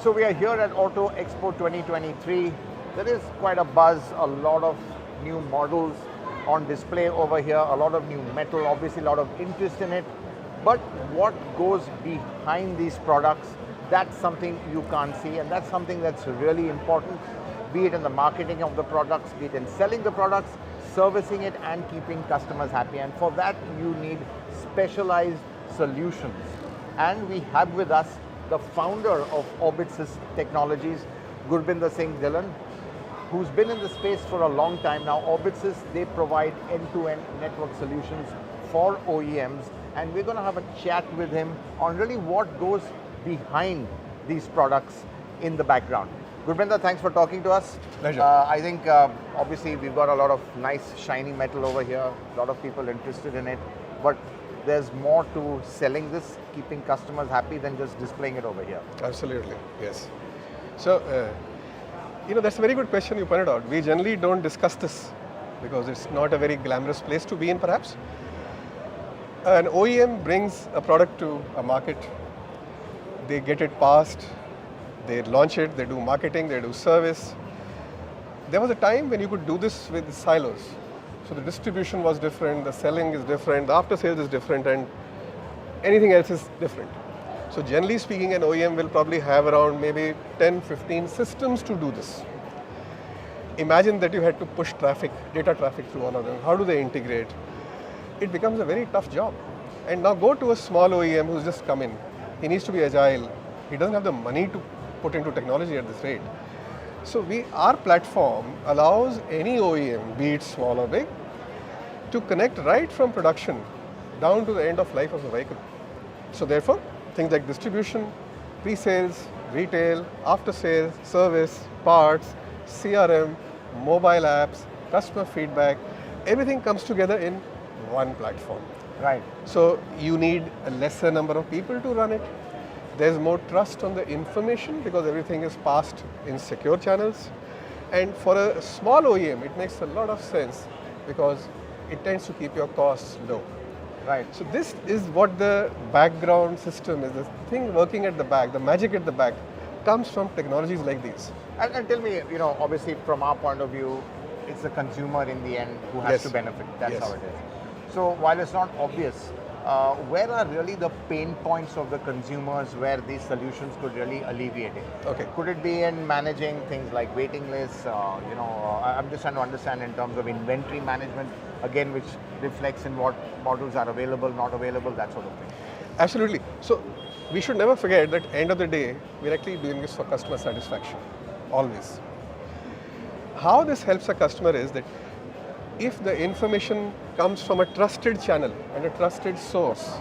So we are here at Auto Expo 2023. There is quite a buzz, a lot of new models on display over here, a lot of new metal, obviously a lot of interest in it. But what goes behind these products, that's something you can't see, and that's something that's really important, be it in the marketing of the products, be it in selling the products, servicing it and keeping customers happy. And for that, you need specialized solutions. And we have with us the founder of Orbitys Technologies, Gurbinder Singh Dhillon, who's been in the space for a long time now. Orbitys, they provide end-to-end network solutions for OEMs, and we're going to have a chat with him on really what goes behind these products in the background. Gurbinder, thanks for talking to us. Pleasure. I think obviously we've got a lot of nice shiny metal over here, a lot of people interested in it, but there's more to selling this, keeping customers happy than just displaying it over here. Absolutely, yes. So, that's a very good question you pointed out. We generally don't discuss this because it's not a very glamorous place to be in, perhaps. An OEM brings a product to a market, they get it passed, they launch it, they do marketing, they do service. There was a time when you could do this with silos. So the distribution was different, the selling is different, the after sales is different, and anything else is different. So generally speaking, an OEM will probably have around maybe 10, 15 systems to do this. Imagine that you had to push traffic, data traffic through all of them. How do they integrate? It becomes a very tough job. And now go to a small OEM who's just come in. He needs to be agile. He doesn't have the money to put into technology at this rate. So our platform allows any OEM, be it small or big, to connect right from production down to the end of life of the vehicle. So therefore, things like distribution, pre-sales, retail, after-sales, service, parts, CRM, mobile apps, customer feedback, everything comes together in one platform. Right. So you need a lesser number of people to run it. There's more trust on the information because everything is passed in secure channels. And for a small OEM, it makes a lot of sense because it tends to keep your costs low. Right. So this is what the background system is. The thing working at the back, the magic at the back, comes from technologies like these. And tell me, obviously from our point of view, it's the consumer in the end who has to benefit. That's how it is. So while it's not obvious, where are really the pain points of the consumers where these solutions could really alleviate it? Okay. Could it be in managing things like waiting lists? I'm just trying to understand in terms of inventory management, again, which reflects in what models are available, not available, that sort of thing. Absolutely. So we should never forget that end of the day, we're actually doing this for customer satisfaction, always. How this helps a customer is that if the information comes from a trusted channel and a trusted source,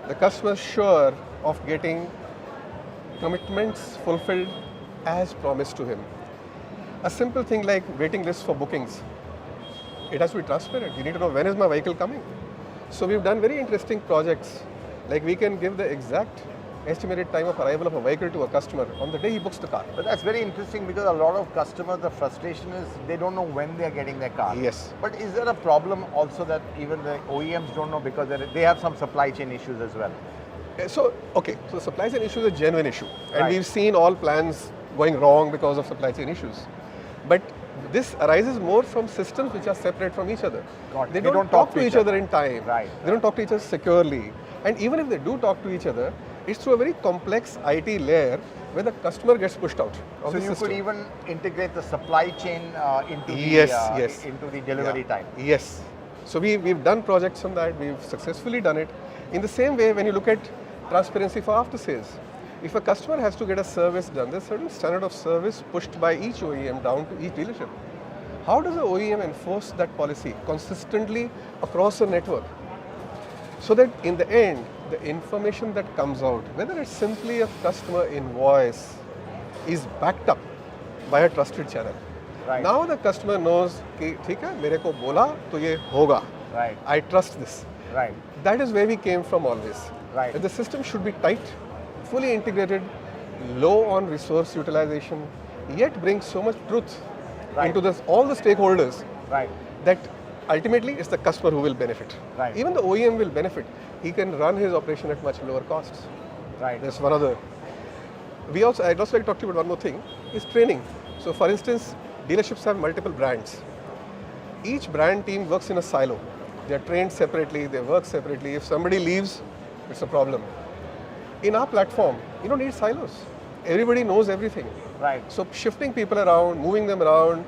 the customer is sure of getting commitments fulfilled as promised to him. A simple thing like waiting lists for bookings, it has to be transparent. You need to know when is my vehicle coming. So we've done very interesting projects, like we can give the exact estimated time of arrival of a vehicle to a customer on the day he books the car. But that's very interesting because a lot of customers, the frustration is they don't know when they're getting their car. Yes. But is there a problem also that even the OEMs don't know because they have some supply chain issues as well? So the supply chain issue is a genuine issue. And we've seen all plans going wrong because of supply chain issues. But this arises more from systems which are separate from each other. They don't talk to each other in time. Right. They don't talk to each other securely. And even if they do talk to each other, it's through a very complex IT layer where the customer gets pushed out of the system. So you could even integrate the supply chain into the delivery time. Yes. So we've done projects on that. We've successfully done it. In the same way, when you look at transparency for after sales, if a customer has to get a service done, there's a certain standard of service pushed by each OEM down to each dealership. How does the OEM enforce that policy consistently across a network? So that in the end, the information that comes out, whether it's simply a customer invoice, is backed up by a trusted channel. Right. Now the customer knows, ठीक है, मेरे को बोला तो ये होगा. Right. I trust this. Right. That is where we came from always. Right. The system should be tight, fully integrated, low on resource utilization, yet bring so much truth into all the stakeholders that ultimately it's the customer who will benefit. Right. Even the OEM will benefit. He can run his operation at much lower costs. Right. That's one other. I'd also like to talk to you about one more thing, is training. So for instance, dealerships have multiple brands. Each brand team works in a silo. They are trained separately, they work separately. If somebody leaves, it's a problem. In our platform, you don't need silos. Everybody knows everything. Right. So shifting people around, moving them around,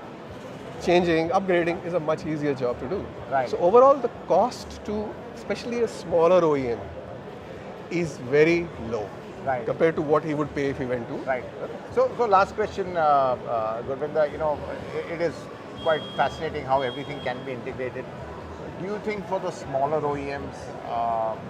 changing, upgrading is a much easier job to do. Right. So overall, the cost to, especially a smaller OEM, is very low. Right. Compared to what he would pay if he went to. Right. So last question, Gurbinder, it is quite fascinating how everything can be integrated. Do you think for the smaller OEMs,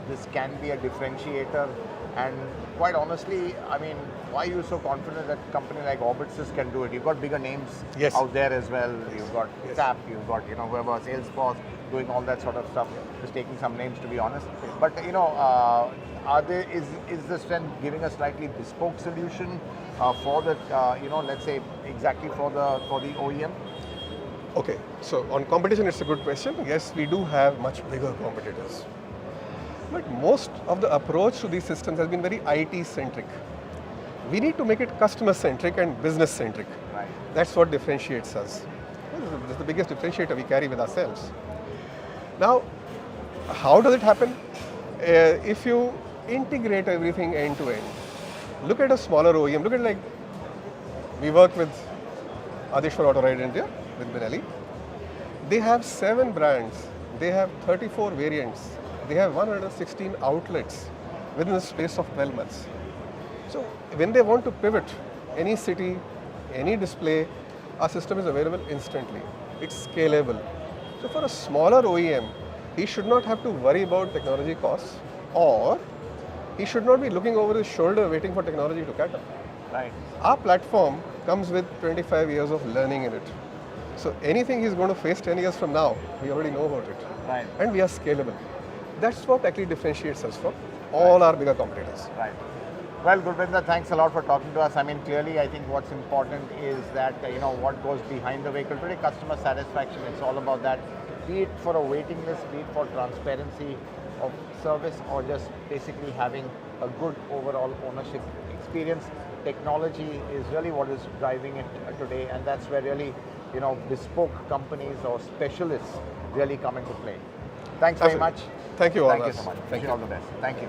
this can be a differentiator? And quite honestly, I mean, why are you so confident that a company like Orbitsys can do it? You've got bigger names out there as well. You've got SAP, you've got whoever, Salesforce, doing all that sort of stuff. Just taking some names to be honest. But is the strength giving a slightly bespoke solution for the let's say exactly for the OEM? Okay, so on competition, it's a good question. Yes, we do have much bigger competitors. But most of the approach to these systems has been very IT-centric. We need to make it customer-centric and business-centric. Right. That's what differentiates us. This is the biggest differentiator we carry with ourselves. Now, how does it happen? If you integrate everything end-to-end, look at a smaller OEM, look at like, we work with Adishwar Auto Ride India, with Benelli. They have 7 brands, they have 34 variants, they have 116 outlets within the space of 12 months. So when they want to pivot any city, any display, our system is available instantly. It's scalable. So for a smaller OEM, he should not have to worry about technology costs, or he should not be looking over his shoulder waiting for technology to catch up. Right. Our platform comes with 25 years of learning in it. So anything he's going to face 10 years from now, we already know about it. Right. And we are scalable. That's what actually differentiates us from all our bigger competitors. Right. Well, Gurbinder, thanks a lot for talking to us. I mean, clearly, I think what's important is that, what goes behind the vehicle. Today, customer satisfaction, it's all about that. Be it for a waiting list, be it for transparency of service, or just basically having a good overall ownership experience. Technology is really what is driving it today, and that's where really, bespoke companies or specialists really come into play. Thanks very much. Thank you all. Thank you so much. Thank you. All the best. Thank you.